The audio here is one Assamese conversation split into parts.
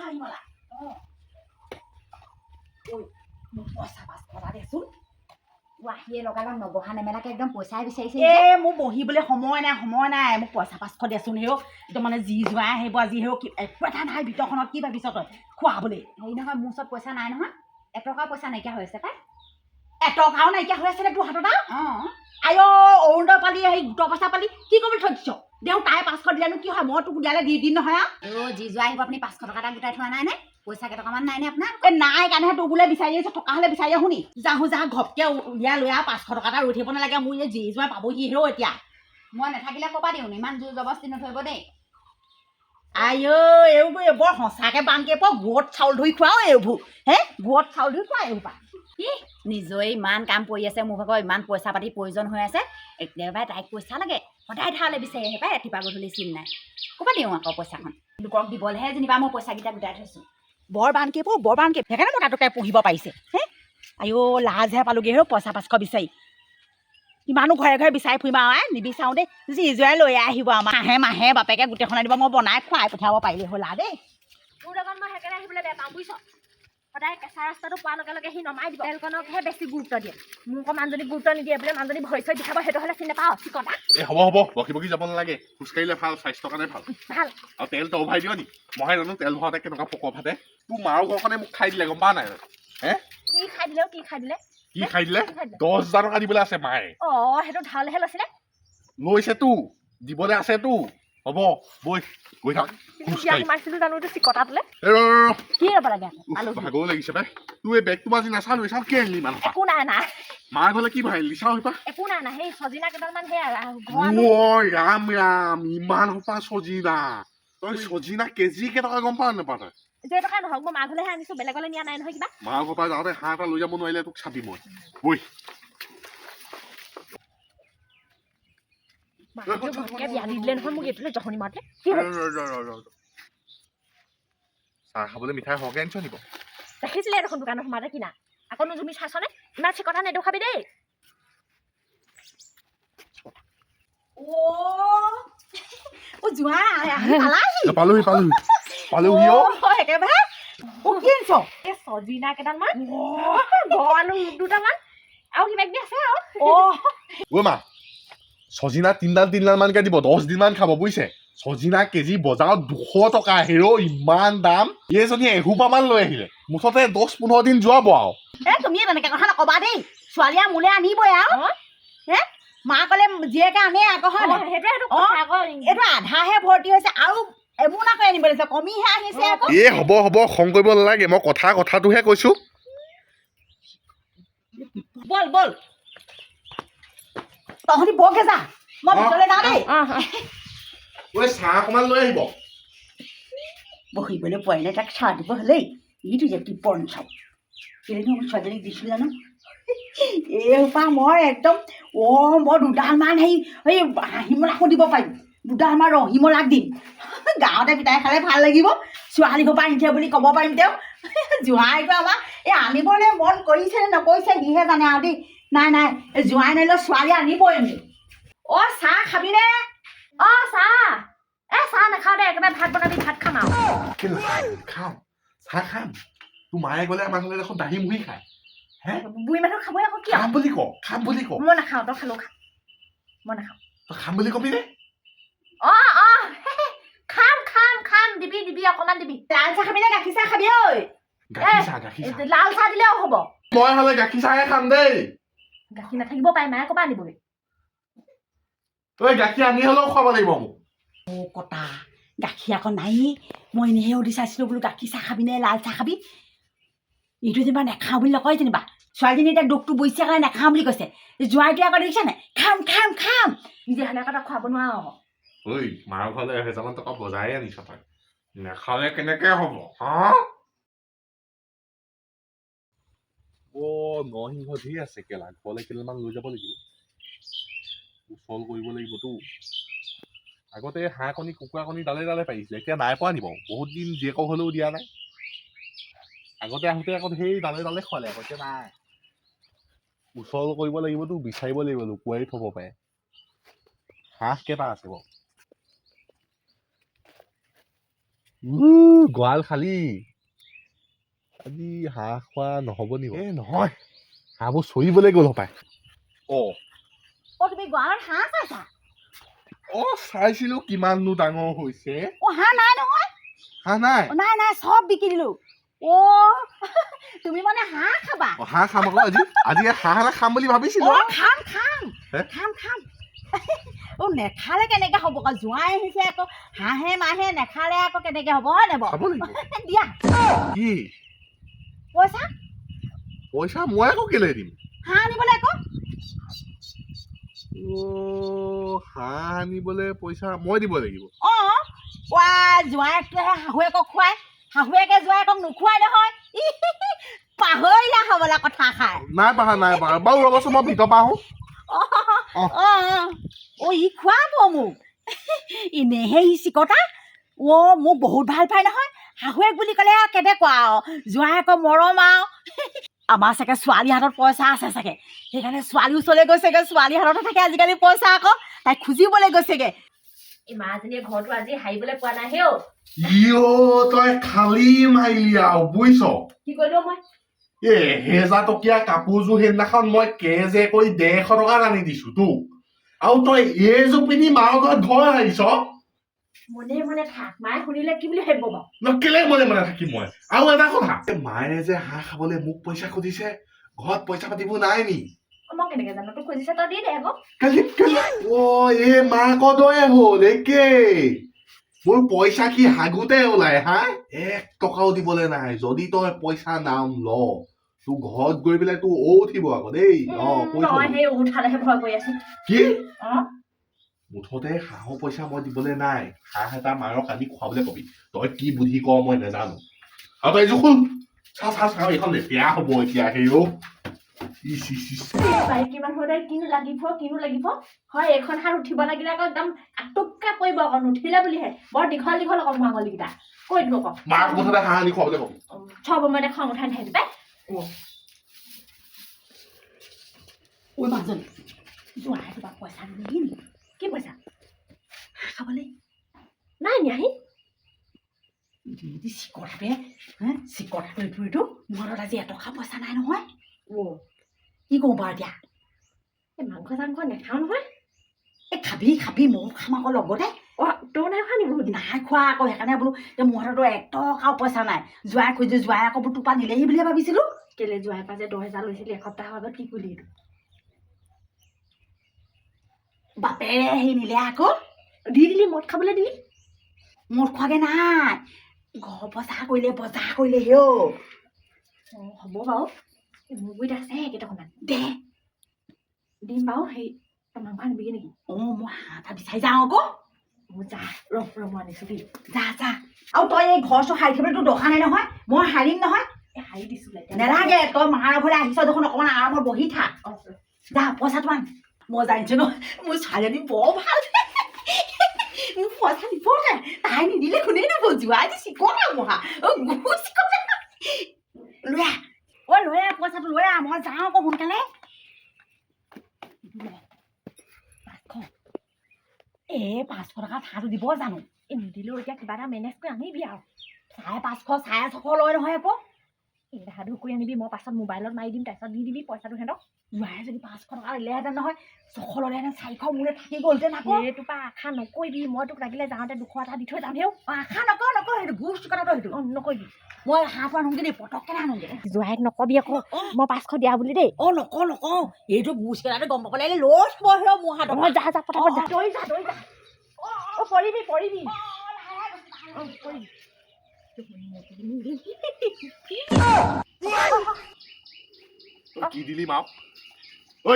হাঁহিমলা মোক পইচা পাঁচ টকা দেচোন আহিয়ে লগালগ নবহা নেমেলাকে একদম পইচাই বিচাৰিছে মোৰ বহিবলৈ সময় নাই মোক পইচা 500 দেচোন হেও একদম মানে যি যোৱাই আহিব আজি হেও একো এটা নাই ভিতৰখনত কি ভাবিছ তই খুৱাবলৈ হেৰি নহয় মোৰ ওচৰত পইচা নাই নহয় এটকা পইচা নাইকিয়া হৈ আছে পাই এটকাও নাইকিয়া হৈ আছে নে তোৰ হাতত আই অৰুণোদয় পালি সেই গোটৰ পইচা পালি কি কৰিবলৈ থৈ দিছ দেও তাই 500 দিলেনো কি হয় মই তোক উলিয়ালে দি দিম নহয় যি যোৱা আহিব আপুনি 500 টকা এটা গোটাই থোৱা নাই নে পইচা কেইটকামান নাই নে আপোনাৰ নাই কাৰণেহে তোক বোলে বিচাৰি আহিছে থকা হ'লে বিচাৰি আহোনি যাহো ঘপকে উলিয়াই লৈ 500 টকা এটা ৰৈ থাকিব নালাগে মোৰ এই যি যোৱা পাবহি হেও এতিয়া মই নাথাকিলে ক'বা দিওঁ ইমান জোৰ জবস্তি নথৰিব দেই আই এইবোৰ বৰ সঁচাকে বানকে গুৰত চাউল ধুই খুৱাও এইবোৰ গুৰত চাউল ধুই খুৱাই এইবোৰ কি নিজে ইমান কাম কৰি আছে মোৰ ভাগৰ ইমান পইচা পাতি প্ৰয়োজন হৈ আছে একেবাৰে তাইক পইচা লাগে সদায় ধাৰলৈ বিচাৰি আহে পাই ৰাতিপুৱা গধূলি চিন নাই ক'বা দিওঁ আকৌ পইচাখন লোকক দিবলৈহে যেনিবা মই পইচাকেইটা গোটাই থৈছোঁ বৰ বানকে সেইকাৰণে মই তাতোকে পুহিব পাৰিছে আই লাজহে পালোগৈ হেৰৌ পইচা 500 বিচাৰি ইমানো ঘৰে ঘৰে বিচাৰি ফুৰিম আৰু নিবিচাৰোঁ দেই যি যোৱাই লৈ আহিব আমাৰ মাহে বাপেকে গোটেইখন দিব মই বনাই খুৱাই পঠিয়াব পাৰিলে হ'লা দেই তোৰ লগত মই সেইকাৰণে আহিবলৈ বেয়া পাওঁ বুজিছ সদায় কেঁচা ৰাস্তাটো পোৱাৰ লগে লগে সি নমাই দিব তেলকণকহে বেছি গুৰুত্ব দিয়ে মোক আকৌ মানুহজনী গুৰুত্ব নিদিয়ে বোলে মানুহজনী ভৰি চৰি দেখাব সেইটো হ'লে চিনি নাপাওঁ চিকতা হ'ব বকি যাব নালাগে খোজকাঢ়িলে ভাল স্বাস্থ্যৰ কাৰণে ভাল আৰু তেল তই ভৰাই দিয় নি মইহে জানো তেল ভৰাওঁতে কেনেকুৱা পকৰ ফাটে তোৰ মাৰ ঘৰখনে মোক খাই দিলে গম পাৱ নাই কি খাই দিলে 10,000 টকা দিবলৈ আছে মায়ে সেইটো ধাৰলৈহে লৈছিলে লৈছেতো দিবলৈ আছেতো হ'ব বৈ গৈ থাক মাৰিছিলো জানো এইটো চিকতাটোলে কি ৰ'ব লাগে ভাগৰো লাগিছে পাই তোৰ এই বেগটো আজি নাচালো চাওঁ কি আনিলি ইমান একো নাই মাৰ ঘৰলে কি ভৰাইলি চাওঁ সিপা একো নাই সেই সজিনা কেইডালমান সেই ৰাম ইমান সোপা সজিনা তই সজিনা কেজি কেইটকা গম পাৱ নাপাৱ তই যে টকা নহওক মই মাৰ ঘৰলৈহে আনিছো বেলেগলৈ নিয়া নাই নহয় কিবা মাৰ ঘৰৰ পৰা যাওঁতে হাঁহ এটা লৈ যাব নোৱাৰিলে তোক চাবি মই বৈ বিয়া দি দিলে নহয় মোক এইটোলৈ জহনি মাৰতে চাহ খাবলৈ মিঠাই সৰহকৈ আনিছ নিব দেখিছিলে দেখোন দোকানত সোমাতে কিনা আকৌ তুমি চাইছনে ইমান চিকতা নেদেখাবি দেই সজিনা কেইডালমান আলু দুটামান আৰু কিবা কিবি আছে আৰু মা সজিনা তিনডাল মানকে দিব 10 দিন মান খাব বুজিছে সজিনা কেজি বজাৰত 200 টকা হেৰ ইমান দাম এইজনী এসোপামান লৈ আহিলে মুঠতে 10-15 দিন যোৱাব আৰু তুমি তেনেকে কথা নকবা দেই ছোৱালীয়ে মোলে আনিবই আৰু মাকলে জীয়েকে আনে আকৌ হয় এইটো আধাহে ভৰ্তি হৈছে আৰু এমোনাকৈ আনিব লাগিছে কমিহে আহিছে আকৌ হ'ব খং কৰিব নালাগে মই কথাটোহে কৈছো বল তহঁতি বৰকে যা মই ভিতৰলৈ যাওঁ দেই চাহ অকণমান লৈ আহিব বহিবলৈ পোৱাই নাই তাক চাহ দিব হ'লেই এইটো যে কি পৰ্ণ চাওঁ কেলেনো মোৰ ছোৱালীজনীক দিছিলোঁ জানো এইসোপা মই একদম মই দুডালমান সেই হাঁহিমলাকো দিব পাৰিম দুডালমান ৰহিমলাক দিম গাঁৱতে পিতাই খালে ভাল লাগিব ছোৱালী সোপা আনিছে বুলি ক'ব পাৰিম তেওঁ জোঁৱাইটো আমাৰ এই আনিবলৈ মন কৰিছে নে নকৰিছে সিহে জানে আৰু দেই নাই জোঁৱাই নানিলেও ছোৱালী আনিবই আমি চাহ খাবিনে চাহ নাখাওঁ দে একেবাৰে ভাত বনাবি ভাত খাম আৰু চাহ খাম তোৰ মায়ে গ'লে আমাৰ ঘৰলৈ দেখোন দাহি মুহি খায় বুঢ়ী মানুহ খাবই আকৌ কি খাম বুলি ক মই নাখাওঁ তই খালো খা মই নাখাওঁ তই খাম বুলি কবি নে খাম দিবি অকণমান দিবি লাল চাহ খাবি নে গাখীৰ চাহ খাবি ঐ লাল চাহ দিলেও হ'ব মই হ'লে গাখীৰ চাহে খাম দেই গাখীৰ নাথাকিব পাৰে মায়ে ক'বা আনিবগৈ তই গাখীৰ আনি হ'লেও খুৱাব লাগিব মোক কটা গাখীৰ আকৌ নাই মই এনেহে সুধি চাইছিলোঁ বোলো গাখীৰ চাহ খাবি নে লাল চাহ খাবি এইটো যেনিবা নাখাওঁ বুলি নকয় যেনিবা ছোৱালীজনী এতিয়া দুখটো বুজিছে কাৰণে নাখাওঁ বুলি কৈছে জোঁৱাইটোৱে আকৌ দেখিছা নাই খাম নিজে হ'লে আকৌ তাক খুৱাব নোৱাৰো ঐ মাৰ ঘৰলৈ 1000 টকা বজাই আনিছ তই নাখালে কেনেকে হ'ব নৰসিংহ ধেৰ আছে কেলা ঘৰলৈ কেইডালমান লৈ যাব লাগিব উচল কৰিব লাগিবতো আগতে হাঁহ কণী কুকুৰা কণী ডালে পাৰিছিলে এতিয়া নাই পোৱা নিব বহুত দিন জীয়েকক হ'লেও দিয়া নাই আগতে আহোঁতে আকৌ সেই ডালে খোৱালে আকৌ এতিয়া নাই উচল কৰিব লাগিবতো বিচাৰিব লাগিব লুকুৱাই থ'ব পাৰে হাঁহ কেইটা আছে বাৰু গঁৰাল খালী আজি হাঁহ খোৱা নহ'ব নেকি? নহয় হাঁহবোৰ চৰিবলৈ গ'ল হপায়। তুমি গঁৰালত হাঁহ চাইছা? চাইছিলো কিমাননো ডাঙৰ হৈছে। হাঁহ নাই নহয়। হাঁহ নাই? নাই নাই, চব বিকি দিলো। তুমি মানে হাঁহ খাবা? হাঁহ খাম আকৌ আজি। আজি হাঁহ এটা খাম বুলি ভাবিছিলো। খাম খাম খাম খাম। নেখালে কেনেকে হ'ব আকৌ? জোঁৱাই আহিছে আকৌ হাঁহে মাহে নেখালে আকৌ কেনেকে হ'ব? হয় নাই বাৰু? দিয়া কি পইচা? পইচা মই আকৌ কেলে দিম? হাঁহ আনিবলৈ আকৌ। হাঁহ আনিবলৈ পইচা মই দিব লাগিব? জোঁৱাইকটোহে শাহুৱেকক খুৱাই, শাহুৱেকে জোঁৱাইকক নোখোৱাই নহয়। পাহৰিলা হ'বলা কথা খাই। নাই পাহা নাই পাহা। বাৰু ৰ'বচোন মই ভিতৰ পৰা আহোঁ। ই খুৱাব মোক। এনেহে ই চিকতা। মোক বহুত ভাল পায় নহয়। শাহুৱেক বুলি ক'লে আৰু কেনেকুৱা আৰু জোঁৱাইকৰ মৰম আৰু। আমাৰ চাগে ছোৱালী হাতত পইচা আছে চাগে, সেইকাৰণে ছোৱালী ওচৰলৈ গৈছেগে। ছোৱালী হাততে থাকে আজিকালি পইচা আকৌ। তাই খুজিবলৈ গৈছেগে। এই মাজনীয়ে ঘৰটো আজি হাৰিবলৈ পোৱা নাই হেও। তই খালি মাৰিলি আৰু বুজিছ। কি কৰিলো মই? 1000 টকীয়া কাপোৰযোৰ সেইদিনাখন মই কেজে কৰি 150 টকাত আনি দিছো তোক, আৰু তই এইযোৰ পিন্ধি মাৰ ঘৰত ঘৰ আহিছ। মনে মনে থাক, মায়ে শুনিলে কি বুলি ভাবিব বাৰু? কেলে মনে মনে থাকিম মই? আৰু এটা কথা, মায়ে যে হাঁহ খাবলৈ মোক পইচা খুজিছে, ঘৰত পইচা পাতিবোৰ নাই নি? মই কেনেকে জানো? তোক খুজিছে তই দি দে আকৌ। মাকৰ দৰে হ'ল একেই। মোৰ পইচা কি হাগুতে ওলাই? 1 টকাও দিবলৈ নাই। যদি তই পইচা নাম ল, তোৰ ঘৰত গৈ পেলাই তোৰ উঠিব আকৌ দেই। সেই উঠালেহে ভয় কৰি আছো। কি মুঠতে হাঁহৰ পইচা মই দিবলৈ নাই। হাঁহ এটা মাৰক আনি খুৱাবলৈ কবি। তই কি বুদ্ধি ক মই নাজানো। আৰু তই এইযোৰ খোল। চাওঁ এইখন লেতেৰা হ'ব এতিয়া। বাৰীকি মানুহৰ কিনো লাগিব হয়। এইখন হাত উঠিব লাগিলে আকৌ একদম আটুককে পৰিব আকৌ, নুঠিলে বুলিহে। বৰ দীঘল দীঘল আকৌ মোৰ আঙুলিকেইটা। কৈ দিম আকৌ মাক মুঠতে হাঁহ আনি খুৱাবলৈ কবি। চব সময়তে খং উঠাই নাথাকিবি পাই। মাজনী জোঁৱাই কিবা পইচা নিদিলি নেকি? কি পইচা? হাঁহ খাবলৈ নাই নিয়াহি। চিকটাটোৱে চিকটাটো এইটো মোৰ হাতত আজি 1 টকা পইচা নাই নহয়। কি কৰো বাৰু এতিয়া? এই মাংস চাংস নেখাওঁ নহয়। খাবি খাবি, ময়ো খাম আকৌ লগতে। তই নাই খোৱা নি? বহুত নাই খোৱা আকৌ, সেইকাৰণে বোলো মোৰ হাততো 1 টকাও পইচা নাই। জোঁৱাই খুজি জোঁৱাই আকৌ বোলো তোৰ পৰা নিলেহি বুলিহে ভাবিছিলো। কেলে জোঁৱাই পৰা যে 10,000 লৈছিলি এসপ্তাহৰ আগত, কি কৰিলি এইটো? বাপেৰে নিলে আকৌ। দি দিলি, মদ খাবলৈ দিলি। মদ খোৱাগে নাই, ঘৰ বজাৰ কৰিলে হেও। হ'ব বাৰু, মোৰ গুৰিত আছে কেইটকামান। দে দিম বাৰু। সেই তই মাংস আনিবিগে নেকি? মই হাঁহ এটা বিচাৰি যাওঁ আকৌ। যা মই আনিছো দেই। যা আৰু তই এই ঘৰ চৰ সাৰি থাকিবলৈ তোৰ দৰকাৰ নাই নহয়। মই সাৰিম নহয়। সাৰি দিছো নেলাগে, তই মাৰ ঘৰলৈ আহিছ দেখোন, অকমান আৰামত বহি থাক। যা পইচাটো আন। মই জানিছো ন মোৰ ছোৱালীজনী বৰ ভাল। মোৰ পইচা দিব নাই, তাই নিদিলে কোনেই নব। জোঁৱাই চিকটা মহা লৈ পইচাটো লৈ আহ। মই যাওঁ আকৌ সোনকালে। 500 টকাত হাঁহটো দিব জানো? নিদিলেও এতিয়া কিবা এটা মেনেজ কৰি আনিবি আৰু। 550, 650 লয় নহয় আকৌ। সাধু কৰি আনিবি, মই পাছত মোবাইলত মাৰি দিম, তাৰপিছত দি দিবি পইচাটো সিহঁতক। জোঁৱাই যদি 500 টকা দিলেহেঁতেন নহয়, 600 ল'লেহেঁতেন, 400 মোলে থাকি গ'লহেঁতেন আকৌ। এইটোৰ পৰা আশা নকৰিবি, মই তোক লাগিলে যাওঁতে 200 এটা দি থৈ যাম হেও। আশা নকৰ সেইটো গুৰ চিকটাটো সেইটো নকৰিবি। মই হাঁহটো আনোগে দেই, পটককে আনোগে। জোঁৱাইক নকবি আকৌ মই 500 দিয়া বুলি দেই। নকওঁ এইটো গুৰ চিকটাটো গম পাব লাগিলে লছ পঢ়িব মোৰ হাতত। যা পটাপট যা। দৌৰি যা পৰিবি। কি দিলি মাও? ঐ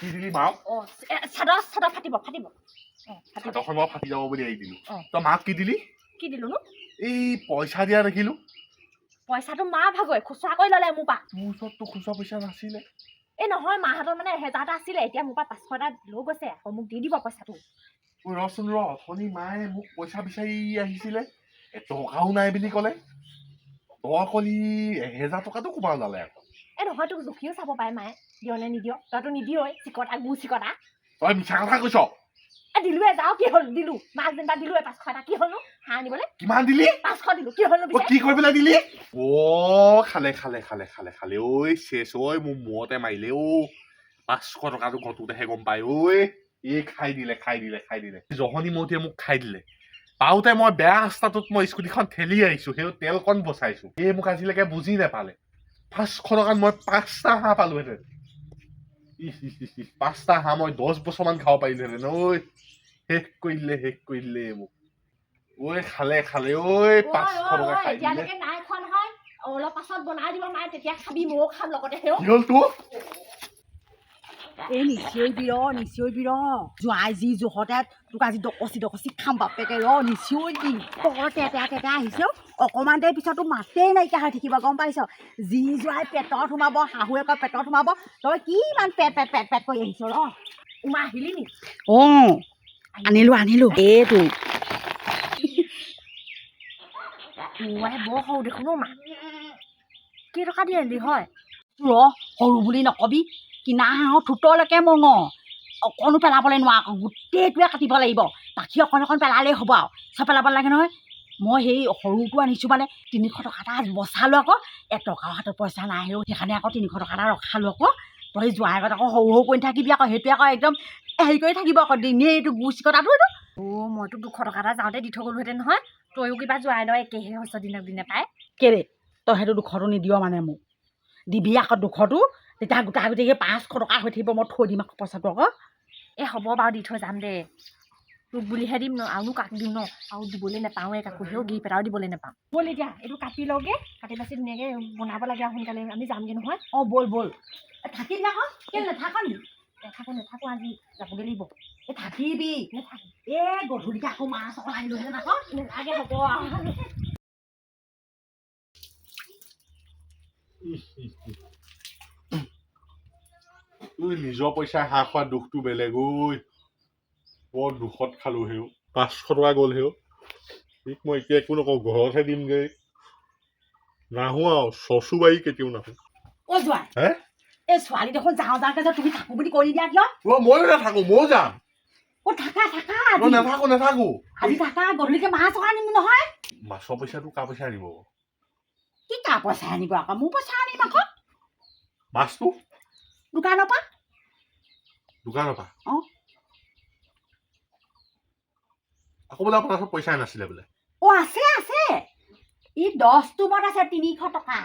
কি দিলি মাও? চাদৰ ফাটিব। চাদৰখন মই ফাটি যাব বুলি আহি দিলো। তই মাক কি দিলি? কি দিলো নো? এই পইচা দিয়া দেখিলো। পইচাটো মা ভাগই খুচুৰা কৰি ল'লে মোৰ পৰা। মোৰ ওচৰততো খুচুৰা পইচা নাছিলে। এই নহয়, মাহঁতৰ মানে 1000 এটা আছিলে, এতিয়া মোৰ পৰা 500 এটা লৈ গৈছে, আকৌ মোক দি দিব পইচাটো। ৰচোন অথনি মায়ে মোক পইচা বিচাৰি আহিছিলে, 1 টকাও নাই বুলি ক'লে। তই কলি 1000 টকাটো ক'ৰপা ওলালে আকৌ? এই নহয়, তোক জুখিও চাব পাৰে মায়ে, দিয় নে নিদিয়। তইতো নিদিয়ই, চিকটা গুৰ চিকটা। তই মিছা কথা কৈছ। দিলোৱে যাওঁ কি হ'ল দিলো মাক যেনিবা দিলোৱে 500 এটা কি হ'লনো হাঁহ আনিবলৈ কিমান দিলি 500 দিলো কি হ'লনো কি কৰি পেলাই দিলি খালে ঐ চেচ ঐ মোৰ মূৰতে মাৰিলে 500 টকাটো ঘটোতেহে গম পাই ঐ খাই দিলে জহনী মৌতিয়ে মোক খাই দিলে পাওঁতে মই বেয়া ৰাস্তাটোত মই স্কুটিখন ঠেলি আহিছো সেই তেলকণ বচাইছো মোক আজিলৈকে বুজি নাপালে 500 টকাত মই 5টা হাঁহ পালোহেঁতেন 5টা হাঁহ মই 10 বছৰমান খাব পাৰিলোহেঁতেন ঐ শেষ কৰি দিলে মোক খালে ঐ 500 টকা খাই দিলে এতিয়ালৈকে নাই খোৱা নহয় অলপ পাছত বনাই দিব মায়ে তেতিয়া খাবি ময়ো খাম লগতে হেও কি হ'ল তোৰ এই নিচিঞৰিবি জোঁৱাই যি জোখতে তোক আজি ডকচি খাম বাপেকে নিচিঞৰিবি তেতে আহিছে অকণমান দেৰি পিছত তোৰ মাতেই নাইকিয়া হৈ থাকিব গম পাইছ যি জোঁৱাই পেটত সোমাব শাহুৱে কয় পেটত সোমাব তই কি ইমান পেট কৰি আহিছ উমা আহিলি নি আনিলো এইটো বৰ সৰু দেখোন মা কেইটকা দি আনিলি হয় সৰু বুলি নকবি কিনা হাঁহৰ ঠোঁটলৈকে মঙ অকণো পেলাবলৈ নোৱাৰ আকৌ গোটেইটোৱে কাটিব লাগিব বাকী অকণ পেলালেই হ'ব আৰু চব পেলাব লাগে নহয় মই সেই সৰুটো আনিছোঁ মানে 300 টকা এটা বচালোঁ আকৌ 1 টকাও হাতত পইচা নাই সেইকাৰণে আকৌ 300 টকা এটা ৰখালোঁ আকৌ তই যোৱাৰ আগত আকৌ সৰু কৰি থাকিবি আকৌ সেইটোৱে আকৌ একদম হেৰি কৰি থাকিব আকৌ দিনেই এইটো গুচি কটাটো এইটো মইতো 200 টকা এটা যাওঁতে দি থৈ গ'লোহেঁতেন নহয় তয়ো কিবা যোৱাই নহয় একেহে হৈছে দিনক দিনে পায় কেলে তই সেইটো 200টো নিদিয় মানে মোক দিবি আকৌ 200টো তেতিয়া গোটেই 500 টকা হৈ থাকিব মই থৈ দিম আকৌ পইচাটো আকৌ হ'ব বাৰু দি থৈ যাম দে তোক বুলিহে দিম ন আৰুনো কাক দিম ন আৰু দিবলৈ নাপাওঁৱে কাকো সেও গিফ্ট এটাও দিবলৈ নাপাওঁ ব'ল এতিয়া এইটো কাটি লওঁগৈ কাটি বাচি ধুনীয়াকৈ বনাব লাগে আৰু সোনকালে আমি যামগৈ নহয় ব'ল থাকি যা আকৌ কেলে নাথাক নি নাথাকো আজি যাবগৈ লাগিব থাকিবি গধূলিকে আকৌ মাছ অকণ আনিলোহেঁতেন আকৌ নালাগে হ'ব নিজৰ পইচাই হাঁহ খোৱা দুখটো বেলেগ বৰ দুখত খালো 500 টকা গ'ল মই এতিয়া একো নকওঁ ঘৰতহে দিমগৈ নাহো আৰু চচু বাৰী কেতিয়াও নাহো যোৱাই এই ছোৱালী দেখোন যাওঁকে যে তুমি থাকো বুলি কৰি দিয়া কিয় ময়ো নাথাকো ময়ো যাম থাকা নাথাকো আজি থাকা গধূলিকে মাছ অকণ আনিম নহয় মাছৰ পইচাটো কাৰ পইচা আনিব কি কাৰ পইচা আনিব আকৌ মোৰ পইচা আনিম আকৌ মাছটো দোকানৰ পৰা আকৌ বোলে আপোনাৰ পইচাই নাছিলে বোলে আছে ই 10 টোমত আছে 300 টকা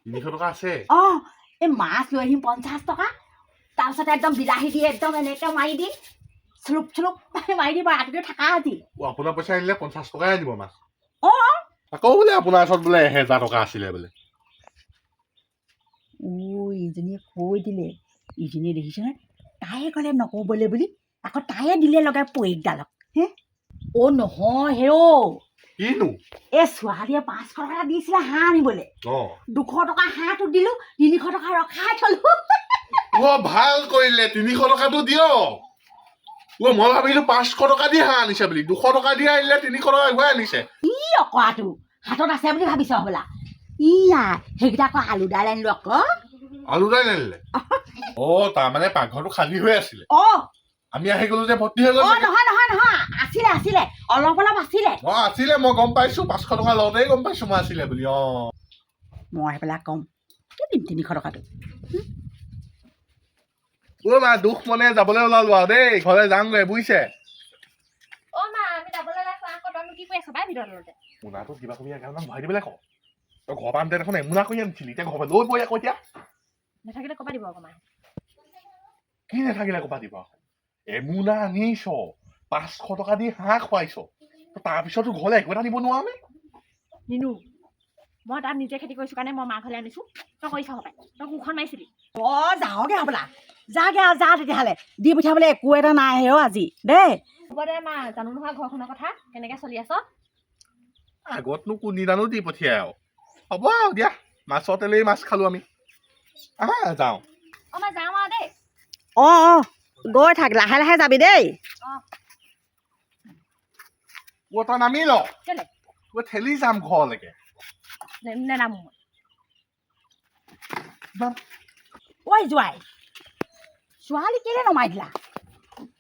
300 টকা আছে এই মাছ লৈ আহিম 50 টকা তাৰপিছতে একদম বিলাহী দি একদম এনেকে মাৰি দিম চুলুপ মাৰি দিম ৰাতিটো থাকা আজি আপোনাৰ পইচা আনিলে 50 টকাই আনিব মাছ আকৌ বোলে আপোনাৰ ওচৰত বোলে 1000 টকা আছিলে বোলে ইজনীয়ে কৈ দিলে ইজনীয়ে দেখিছেনে তাইয়ে ক'লে নক'বলৈ বুলি আকৌ তাইয়ে দিলে লগাই পৰীকডালক নহয় কিনো এই ছোৱালীয়ে 500 টকা দিছিলে হাঁহ আনিবলৈ 200 টকা হাঁহটো দিলো 300 টকা ৰখাই থলো ভাল কৰিলে 300 টকাটো দিয়ক মই ভাবিলো 500 টকা দি হাঁহ আনিছে বুলি 200 টকা দি আনিলে 300 টকা ঘূৰাই আনিছে অকৰাটো হাতত আছে বুলি ভাবিছ হ'বলা সেইকেইটা আকৌ আলু দাইল আনিলো আকৌ আলু দাইল আনিলে তাৰমানে পাকঘৰটো খালী হৈ আছিলে আমি আহি গলো যে ভৰ্তি হৈ গ'ল নহয় আছিলে অলপ আছিলে আছিলে মই গম পাইছো 500 টকা লওঁতেই গম পাইছো মই আছিলে বুলি মই সেইবিলাক কম কি দিম 300 টকাটো মা দুখ মনে যাবলৈ ওলালো আৰু দেই ঘৰলৈ যামগৈ বুজিছে মা আমি যাবলৈ লাগছো আকৌ তইনো কি কৰি আছ বাই ভিতৰতে মোনাটো কিবা কৰি এগালমান ভৰাই দিবলৈ কওঁ তই ঘৰৰ পৰা আনিতে দেখোন এমোনা কৰি আনিছিলি এতিয়া ঘৰৰ পৰা লৈ বৈ আকৌ এতিয়া নাথাকিলে ক'বা দিব আকৌ মায়ে কি নাথাকিলে ক'বা দিব আকৌ এমোনা আনিছ 500 টকা দি হাঁহ খুৱাইছ তাৰপিছতো ঘৰলৈ একো এটা নিব নোৱাৰ নে নিনো মই তাত নিজে খেতি কৰিছো কাৰণে মই মা ঘৰলৈ আনিছো তই কৰিছ হপাই তই কুখন মাৰিছিলি যাওঁগে হ'বলা যা তেতিয়াহ'লে দি পঠিয়াবলৈ একো এটা নাই আজি দেই হ'ব দে মা জানো নহয় ঘৰখনৰ কথা কেনেকে চলি আছ আগতনো কোনদিনানো দি পঠিয়াই আৰু হ'ব আৰু দিয়া মাছৰ তেলেই মাছ খালো আমি যাওঁ মা যাওঁ আৰু দেই গৈ থাক লাহে যাবি দেই তই নামি ল কেলে তই ঠেলি যাম ঘৰলৈকে নেনামো জোৱাই ছোৱালী কেলে নমাই দিলা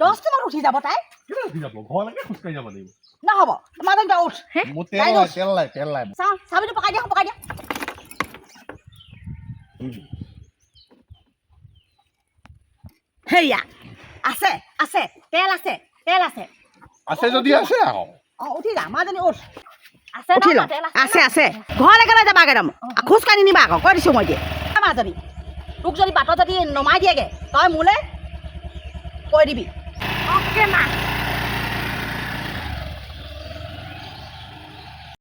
10 মিনিট উঠি যাব তাই কেলে উঠি যাব ঘৰলৈকে খোজকাঢ়ি যাব লাগিব নহ'ব মাজনী তই উঠ মোৰ তাই দোষ। তেল নাই চাওঁ চাবিটো পকাই দিয়া হেৰিয়া আছে তেল আছে আছে যদি আছে আকৌ অঁ উঠি যা মাজনী উঠ আছে উঠি ল আছে ঘৰলৈকে লৈ যাবা একদম খোজকাঢ়ি নিবা আকৌ কৈ দিছোঁ মই এতিয়া মাজনী তোক যদি বাটত যদি নমাই দিয়েগৈ তই মোলৈ কৈ দিবি অ'কে মা